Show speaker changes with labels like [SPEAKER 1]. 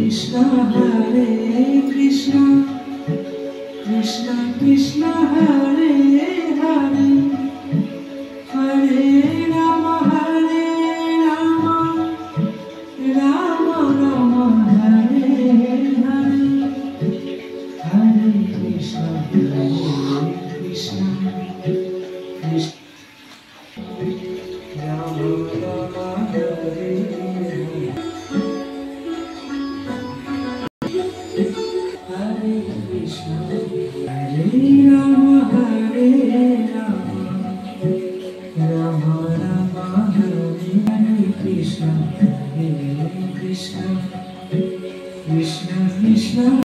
[SPEAKER 1] Krishna Hare Krishna Krishna Krishna Hare Hare Hare Rama Hare Rama Rama Rama Hare Hare Hare Krishna Krishna Krishna Rama Rama Hare Hare Krishna, Hare Rama, Hare Rama, Rama Rama, Hare Krishna, Hare Krishna, Krishna Krishna.